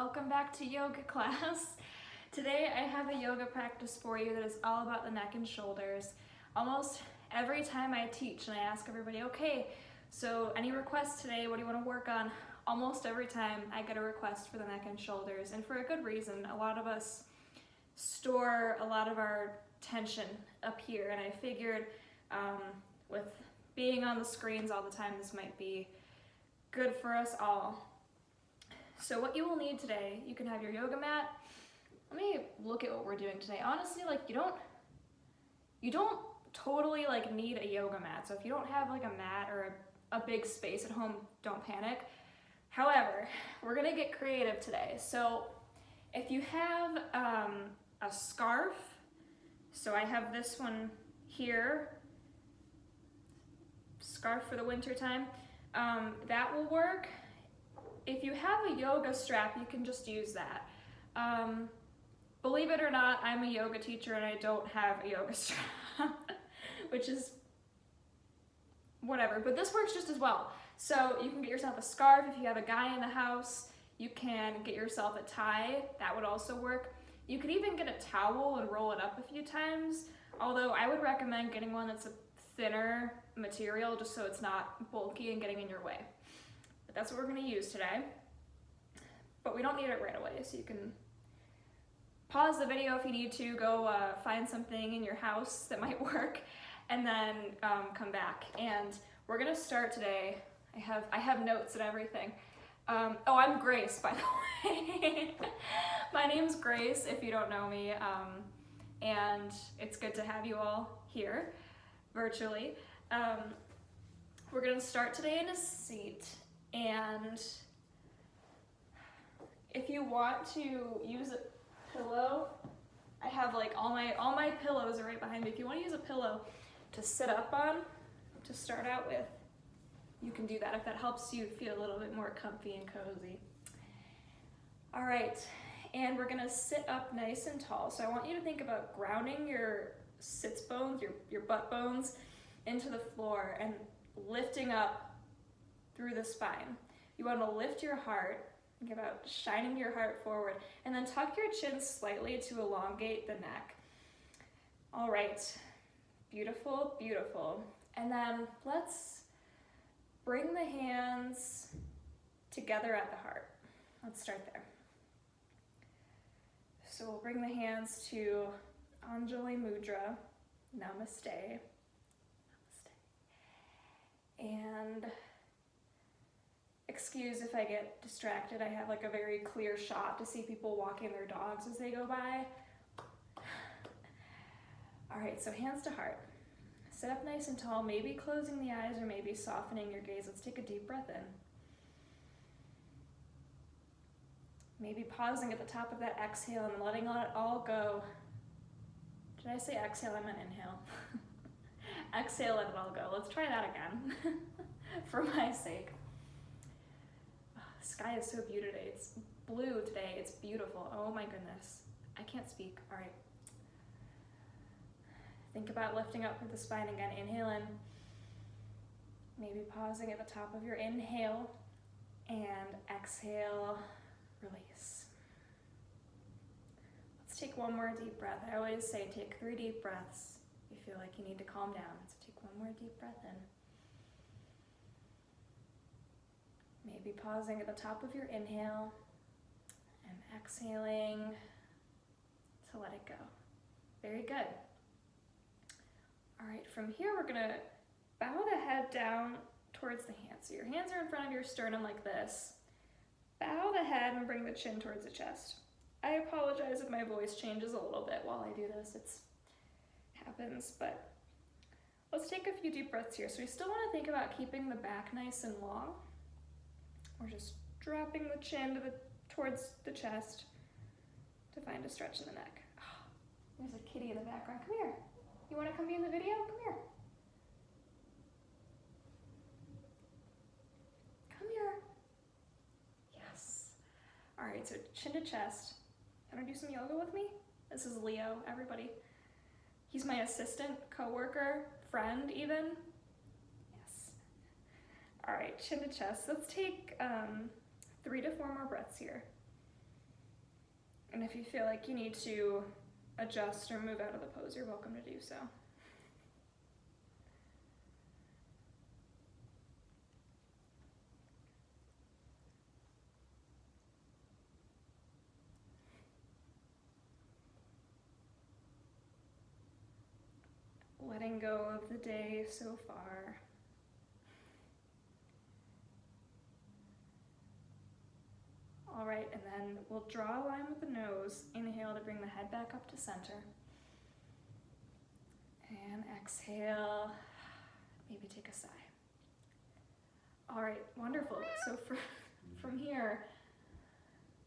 welcome back to yoga class. Today I have a yoga practice for you that is all about the neck and shoulders. Almost every time I teach and I ask everybody, okay, so any requests today, what do you want to work on? Almost every time I get a request for the neck and shoulders, and for a good reason. A lot of us store a lot of our tension up here, and I figured with being on the screens all the time, this might be good for us all. So what you will need today, you can have your yoga mat. Let me look at what we're doing today. Honestly, like you don't totally like need a yoga mat. So if you don't have like a mat or a big space at home, don't panic. However, we're gonna get creative today. So if you have a scarf, so I have this one here, scarf for the winter time, that will work. If you have a yoga strap, you can just use that. Believe it or not, I'm a yoga teacher and I don't have a yoga strap, which is whatever, but this works just as well. So you can get yourself a scarf. If you have a guy in the house, you can get yourself a tie. That would also work. You could even get a towel and roll it up a few times, although I would recommend getting one that's a thinner material just so it's not bulky and getting in your way. But that's what we're going to use today. But we don't need it right away, so you can pause the video if you need to, go find something in your house that might work, and then come back. And we're going to start today. I have notes and everything. Oh, I'm Grace, by the way. My name's Grace, if you don't know me, and it's good to have you all here virtually. We're going to start today in a seat, and if you want to use a pillow, I have like all my pillows are right behind me. If you want to use a pillow to sit up on to start out with, you can do that if that helps you feel a little bit more comfy and cozy. All right, and we're gonna sit up nice and tall. So I want you to think about grounding your sits bones, your butt bones into the floor and lifting up through the spine. You want to lift your heart, think about shining your heart forward, and then tuck your chin slightly to elongate the neck. All right, beautiful, beautiful. And then let's bring the hands together at the heart. Let's start there. So we'll bring the hands to Anjali Mudra, Namaste. And excuse if I get distracted. I have like a very clear shot to see people walking their dogs as they go by. All right, so hands to heart. Sit up nice and tall, maybe closing the eyes or maybe softening your gaze. Let's take a deep breath in. Maybe pausing at the top of that exhale and letting it all go. Did I say exhale? I meant inhale. Exhale, let it all go. Let's try that again for my sake. Oh, the sky is so beautiful today. It's blue today. It's beautiful. Oh my goodness. I can't speak. All right. Think about lifting up through the spine again. Inhale in. Maybe pausing at the top of your inhale. And exhale, release. Let's take one more deep breath. I always say take 3 deep breaths. You feel like you need to calm down. So take one more deep breath in. Maybe pausing at the top of your inhale and exhaling to let it go. Very good. All right, from here we're gonna bow the head down towards the hands. So your hands are in front of your sternum like this. Bow the head and bring the chin towards the chest. I apologize if my voice changes a little bit while I do this. It happens, but let's take a few deep breaths here. So we still want to think about keeping the back nice and long. We're just dropping the chin towards the chest to find a stretch in the neck. Oh, there's a kitty in the background. Come here. You want to come be in the video? Come here. Come here. Yes. All right, so chin to chest. Want to do some yoga with me? This is Leo, everybody. He's my assistant, coworker, friend even. Yes. All right, chin to chest. Let's take 3 to 4 more breaths here. And if you feel like you need to adjust or move out of the pose, you're welcome to do so. Letting go of the day so far. All right, and then we'll draw a line with the nose. Inhale to bring the head back up to center. And exhale, maybe take a sigh. All right, wonderful. So from here,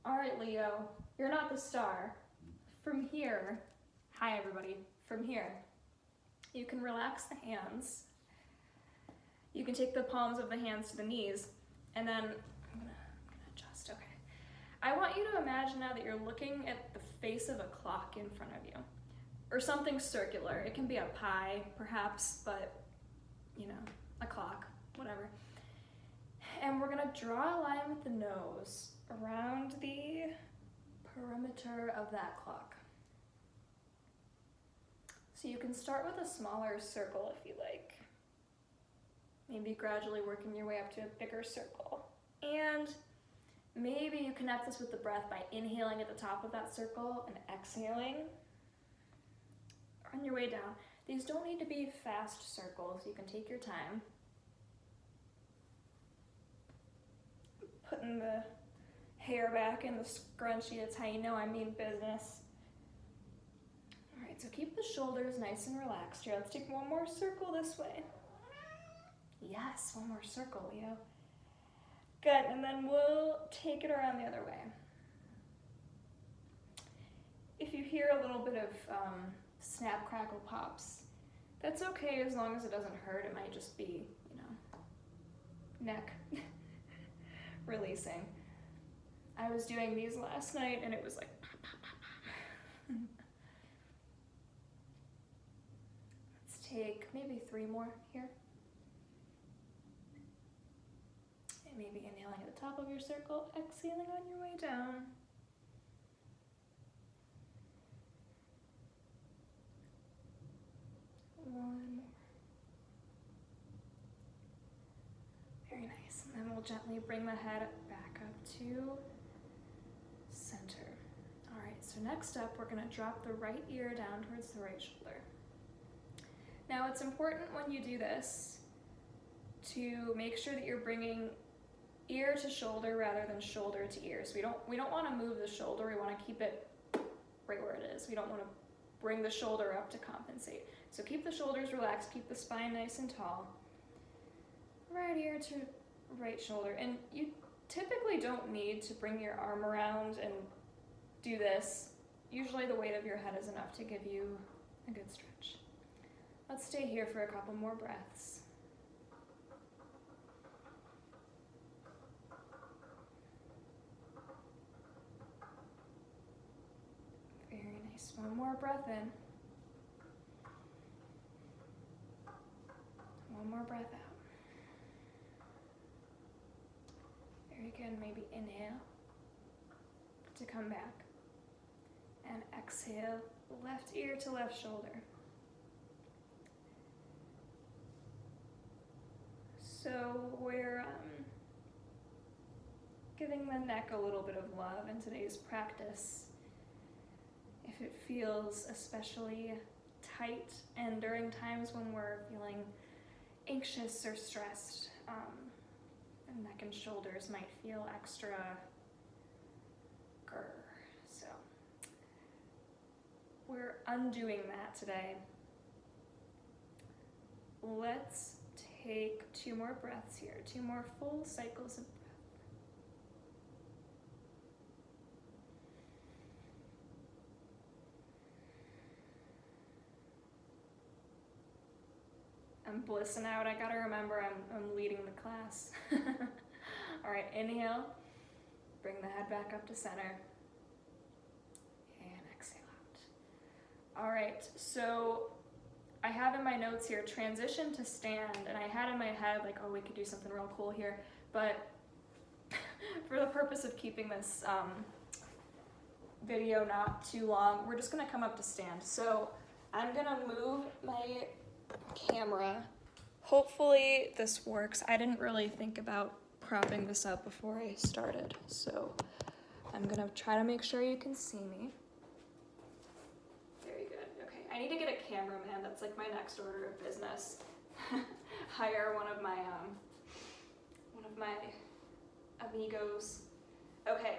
all right, Leo, you're not the star. From here, hi everybody, from here, you can relax the hands. You can take the palms of the hands to the knees, and then I'm gonna adjust, okay. I want you to imagine now that you're looking at the face of a clock in front of you, or something circular. It can be a pie, perhaps, but you know, a clock, whatever. And we're gonna draw a line with the nose around the perimeter of that clock. So you can start with a smaller circle if you like. Maybe gradually working your way up to a bigger circle. And maybe you connect this with the breath by inhaling at the top of that circle and exhaling on your way down. These don't need to be fast circles. You can take your time. Putting the hair back in the scrunchie, that's how you know I mean business. All right, so keep the shoulders nice and relaxed here. Let's take one more circle this way. Yes, one more circle, Leo. Good, and then we'll take it around the other way. If you hear a little bit of snap, crackle, pops, that's okay as long as it doesn't hurt. It might just be, you know, neck releasing. I was doing these last night and it was like pop, pop, pop, pop. Let's take maybe 3 more here. And maybe inhaling at the top of your circle, exhaling on your way down. One more. Very nice. And then we'll gently bring the head back up to center. All right, so next up, we're gonna drop the right ear down towards the right shoulder. Now it's important when you do this to make sure that you're bringing ear to shoulder rather than shoulder to ear. So we don't wanna move the shoulder, we wanna keep it right where it is. We don't wanna bring the shoulder up to compensate. So keep the shoulders relaxed, keep the spine nice and tall. Right ear to right shoulder. And you typically don't need to bring your arm around and do this. Usually the weight of your head is enough to give you a good stretch. Let's stay here for a couple more breaths. Very nice. One more breath in. One more breath out. Very good. Maybe inhale to come back. And exhale, left ear to left shoulder. So we're giving the neck a little bit of love in today's practice. If it feels especially tight and during times when we're feeling anxious or stressed, the neck and shoulders might feel extra grr. So we're undoing that today. Let's take 2 more breaths here, 2 more full cycles of breath. I'm blissing out. I gotta remember I'm leading the class. All right, inhale. Bring the head back up to center. And exhale out. All right, so I have in my notes here, transition to stand. And I had in my head like, oh, we could do something real cool here. But for the purpose of keeping this video not too long. We're just gonna come up to stand. So I'm gonna move my camera. Hopefully this works. I didn't really think about propping this up before I started, so I'm gonna try to make sure you can see me. Very good. Okay, I need to get a cameraman. That's like my next order of business. Hire one of my amigos. Okay.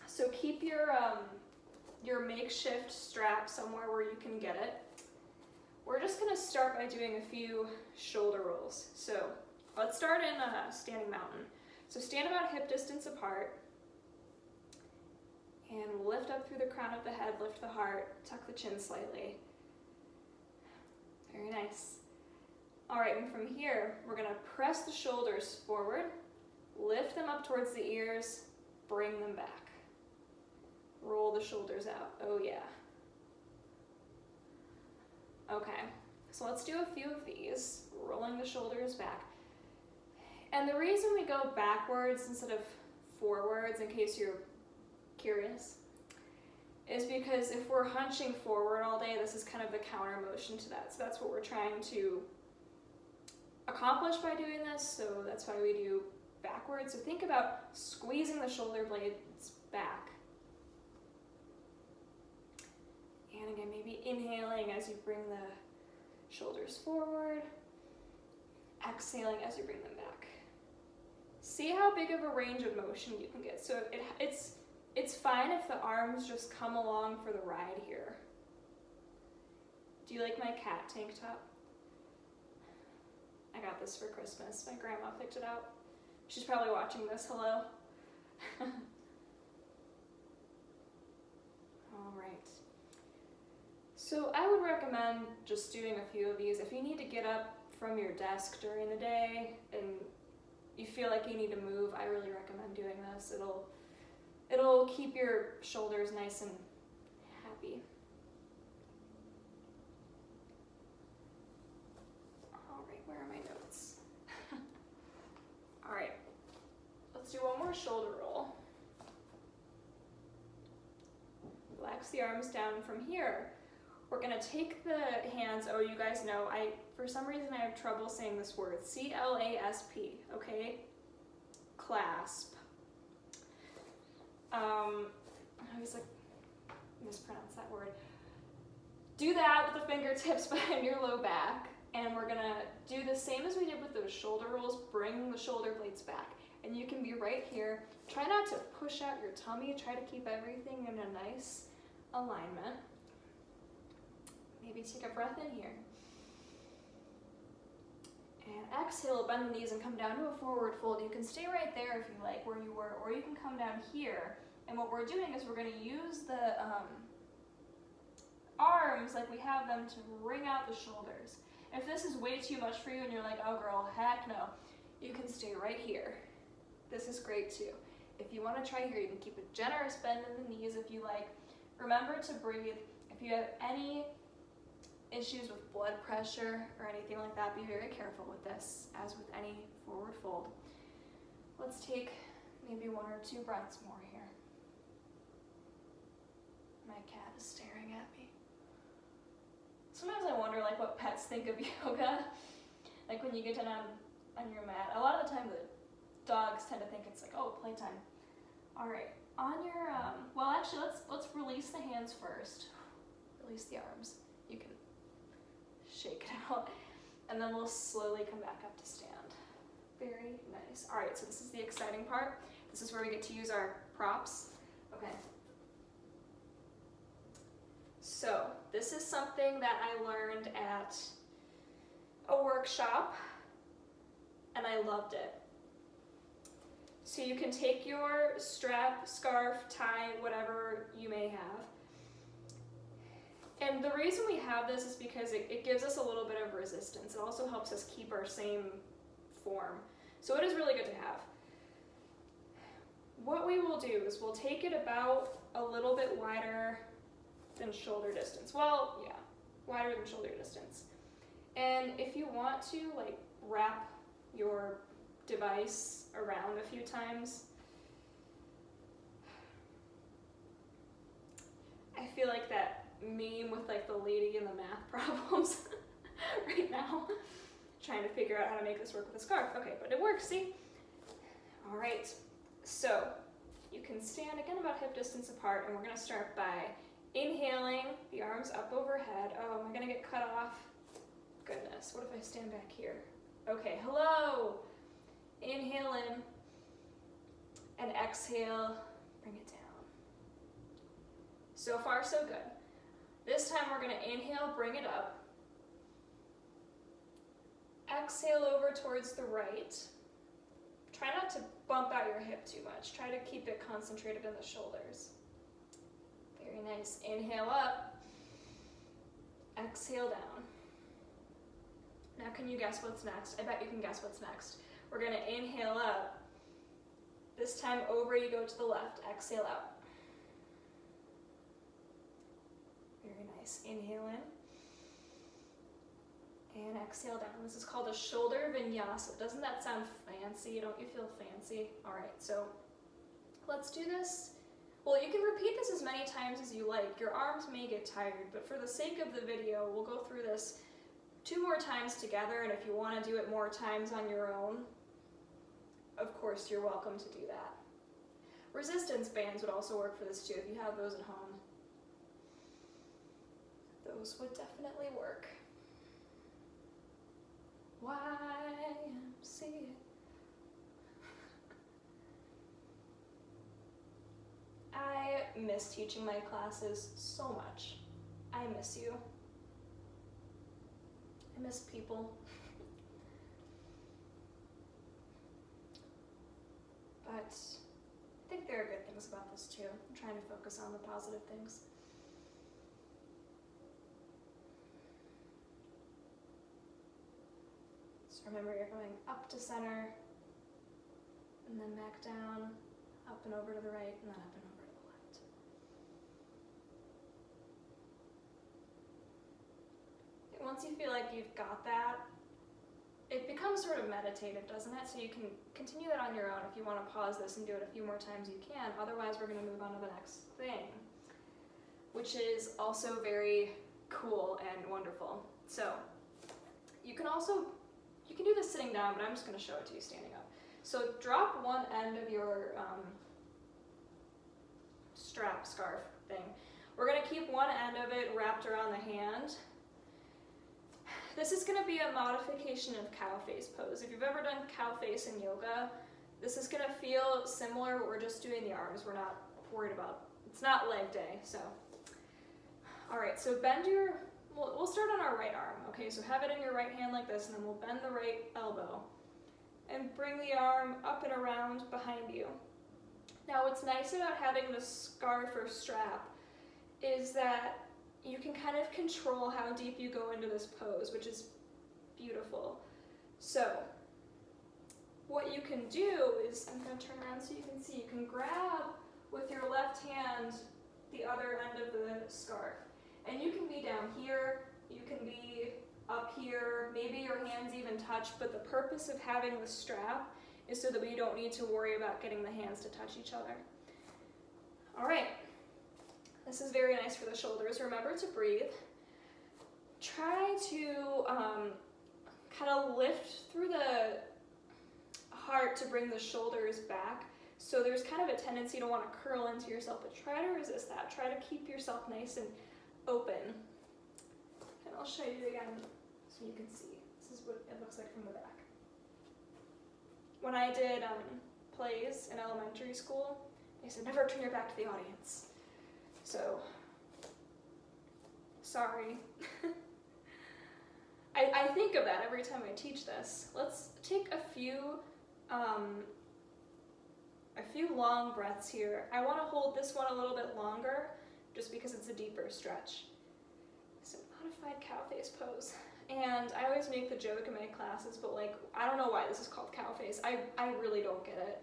So keep your makeshift strap somewhere where you can get it. We're just gonna start by doing a few shoulder rolls. So let's start in standing mountain. So stand about hip distance apart, and we'll lift up through the crown of the head, lift the heart, tuck the chin slightly. Very nice. All right, and from here, we're gonna press the shoulders forward, lift them up towards the ears, bring them back. Roll the shoulders out. Oh yeah. Okay, so let's do a few of these, rolling the shoulders back. And the reason we go backwards instead of forwards, in case you're curious, is because if we're hunching forward all day, this is kind of the counter motion to that. So that's what we're trying to accomplish by doing this, so that's why we do backwards. So think about squeezing the shoulder blades back. And again, maybe inhaling as you bring the shoulders forward, exhaling as you bring them back. See how big of a range of motion you can get. So it's fine if the arms just come along for the ride here. Do you like my cat tank top? I got this for Christmas. My grandma picked it out. She's probably watching this. Hello. All right. So I would recommend just doing a few of these. If you need to get up from your desk during the day and you feel like you need to move, I really recommend doing this. It'll keep your shoulders nice and happy. All right, where are my notes? All right, let's do one more shoulder roll. Relax the arms down from here. We're gonna take the hands, oh, you guys know, for some reason I have trouble saying this word, C-L-A-S-P, okay? Clasp. I always like mispronounce that word. Do that with the fingertips behind your low back, and we're gonna do the same as we did with those shoulder rolls, bring the shoulder blades back. And you can be right here. Try not to push out your tummy, try to keep everything in a nice alignment. Maybe take a breath in here. And exhale, bend the knees and come down to a forward fold. You can stay right there if you like, where you were, or you can come down here. And what we're doing is we're gonna use the arms like we have them to wring out the shoulders. If this is way too much for you and you're like, oh girl, heck no, you can stay right here. This is great too. If you wanna try here, you can keep a generous bend in the knees if you like. Remember to breathe. If you have any issues with blood pressure or anything like that, be very careful with this, as with any forward fold. Let's take maybe one or two breaths more here. My cat is staring at me. Sometimes I wonder like what pets think of yoga. Like when you get down on your mat, a lot of the time the dogs tend to think it's like, oh, playtime. All right, on your, well actually let's release the hands first. Release the arms. You can shake it out, and then we'll slowly come back up to stand. Very nice. All right, so this is the exciting part. This is where we get to use our props. Okay. So this is something that I learned at a workshop, and I loved it. So you can take your strap, scarf, tie, whatever you may have. And the reason we have this is because it gives us a little bit of resistance. It also helps us keep our same form. So it is really good to have. What we will do is we'll take it about a little bit wider than shoulder distance. Well, yeah, wider than shoulder distance. And if you want to like wrap your device around a few times, feel like that meme with like the lady and the math problems right now, trying to figure out how to make this work with a scarf. Okay, but it works, see? All right, so you can stand again about hip distance apart, and we're gonna start by inhaling, the arms up overhead. Oh, am I gonna get cut off? Goodness, what if I stand back here? Okay, hello. Inhale in, and exhale, bring it down. So far, so good. This time we're gonna inhale, bring it up. Exhale over towards the right. Try not to bump out your hip too much. Try to keep it concentrated in the shoulders. Very nice. Inhale up. Exhale down. Now can you guess what's next? I bet you can guess what's next. We're going to inhale up. This time over you go to the left. Exhale out. Very nice. Inhale in. And exhale down. This is called a shoulder vinyasa. Doesn't that sound fancy? Don't you feel fancy? All right, so let's do this. Well, you can repeat this as many times as you like. Your arms may get tired, but for the sake of the video, we'll go through this 2 more times together, and if you want to do it more times on your own, of course, you're welcome to do that. Resistance bands would also work for this too, if you have those at home. Those would definitely work. YMCA. I miss teaching my classes so much. I miss you. I miss people. But I think there are good things about this too. I'm trying to focus on the positive things. So remember, you're going up to center, and then back down, up and over to the right, and then up and over to the left. And once you feel like you've got that, it becomes sort of meditative, doesn't it? So you can continue that on your own. If you want to pause this and do it a few more times, you can. Otherwise, we're going to move on to the next thing, which is also very cool and wonderful. So you can do this sitting down, but I'm just going to show it to you standing up. So drop one end of your strap scarf thing. We're going to keep one end of it wrapped around the hand. This is going to be a modification of cow face pose. If you've ever done cow face in yoga, this is going to feel similar, but we're just doing the arms. We're not worried about, it's not leg day, so. All right, so bend your, we'll start on our right arm, okay? So have it in your right hand like this, and then we'll bend the right elbow and bring the arm up and around behind you. Now what's nice about having the scarf or strap is that you can kind of control how deep you go into this pose, which is beautiful. So what you can do is, I'm going to turn around so you can see, you can grab with your left hand the other end of the scarf. And you can be down here, you can be up here, maybe your hands even touch, but the purpose of having the strap is so that we don't need to worry about getting the hands to touch each other. All right, this is very nice for the shoulders. Remember to breathe. Try to kind of lift through the heart to bring the shoulders back. So there's kind of a tendency to want to curl into yourself, but try to resist that. Try to keep yourself nice and open. And I'll show you again so you can see. This is what it looks like from the back. When I did plays in elementary school, they said never turn your back to the audience. So, sorry. I think of that every time I teach this. Let's take a few long breaths here. I want to hold this one a little bit longer just because it's a deeper stretch. So modified cow face pose. And I always make the joke in my classes, but like, I don't know why this is called cow face. I really don't get it.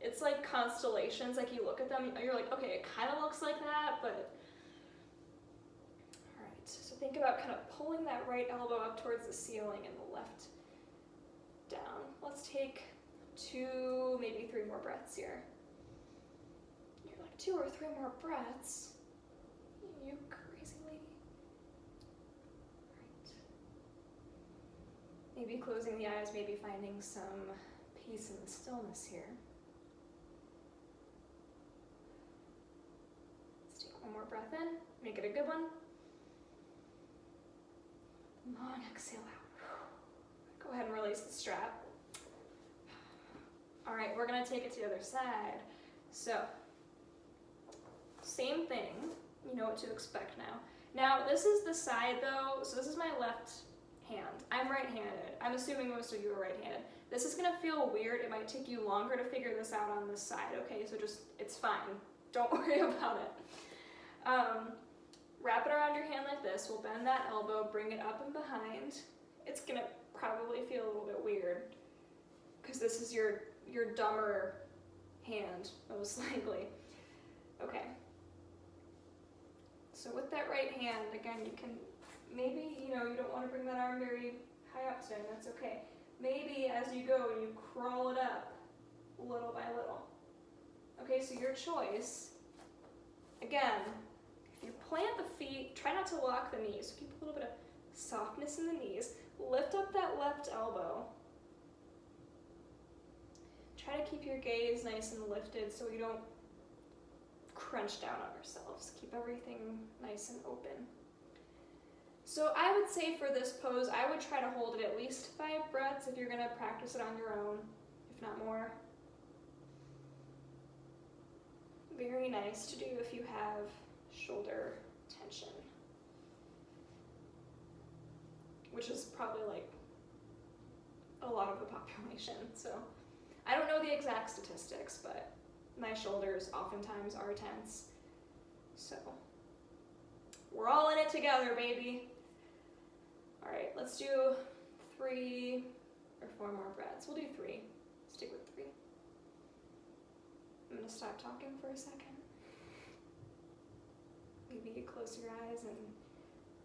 It's like constellations, like you look at them, you're like, okay, it kind of looks like that, but... All right, so think about kind of pulling that right elbow up towards the ceiling and the left down. Let's take 2, maybe 3 more breaths here. You're like, 2 or 3 more breaths. You crazy lady. Right. Maybe closing the eyes, maybe finding some peace in the stillness here. Let's take one more breath in, make it a good one. Long exhale out. Go ahead and release the strap. All right, we're gonna take it to the other side. So, same thing, you know what to expect now. Now, this is the side though, so this is my left hand. I'm right-handed. I'm assuming most of you are right-handed. This is gonna feel weird. It might take you longer to figure this out on this side, okay? So just, it's fine. Don't worry about it. Wrap it around your hand like this. We'll bend that elbow, bring it up and behind. It's gonna probably feel a little bit weird because this is your dumber hand, most likely. Okay. So with that right hand, again, you can, maybe, you don't want to bring that arm very high up today, that's okay. Maybe as you go, you crawl it up little by little. Okay, so your choice, again, if you plant the feet, try not to lock the knees. So keep a little bit of softness in the knees. Lift up that left elbow. Try to keep your gaze nice and lifted so we don't crunch down on ourselves. Keep everything nice and open. So I would say for this pose, I would try to hold it at least 5 breaths if you're gonna practice it on your own, if not more. Very nice to do if you have shoulder tension, which is probably like a lot of the population. So I don't know the exact statistics, but my shoulders oftentimes are tense. So we're all in it together, baby. All right, let's do 3 or 4 more breaths. We'll do 3. Stick with 3. I'm gonna stop talking for a second. Maybe you close your eyes and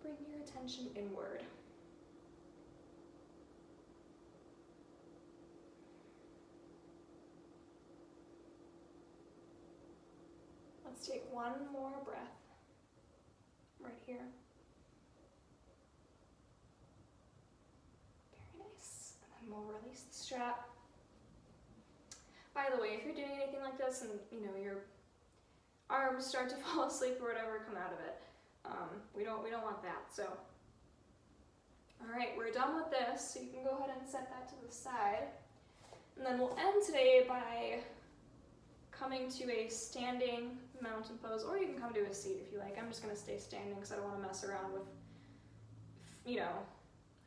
bring your attention inward. Let's take one more breath right here. Very nice. And then we'll release the strap. By the way, if you're doing anything like this and your arms start to fall asleep or whatever, come out of it. We don't want that. So, all right, we're done with this. So you can go ahead and set that to the side, and then we'll end today by coming to a standing mountain pose, or you can come to a seat if you like. I'm just gonna stay standing because I don't want to mess around with,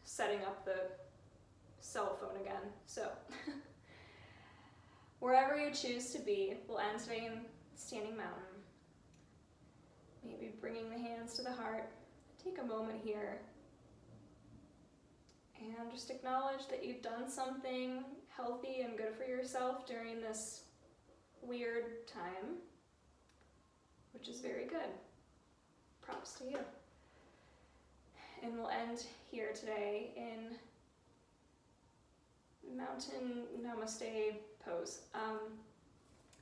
setting up the cell phone again. So. Wherever you choose to be, we'll end today in standing mountain. Maybe bringing the hands to the heart. Take a moment here and just acknowledge that you've done something healthy and good for yourself during this weird time, which is very good. Props to you. And we'll end here today in Mountain Namaste pose.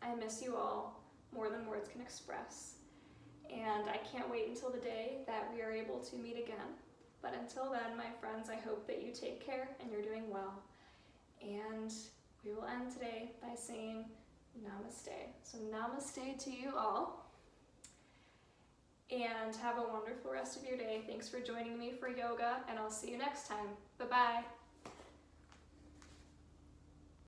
I miss you all more than words can express, and I can't wait until the day that we are able to meet again. But until then, my friends, I hope that you take care and you're doing well. And we will end today by saying namaste. So namaste to you all, and have a wonderful rest of your day. Thanks for joining me for yoga, and I'll see you next time. Bye-bye.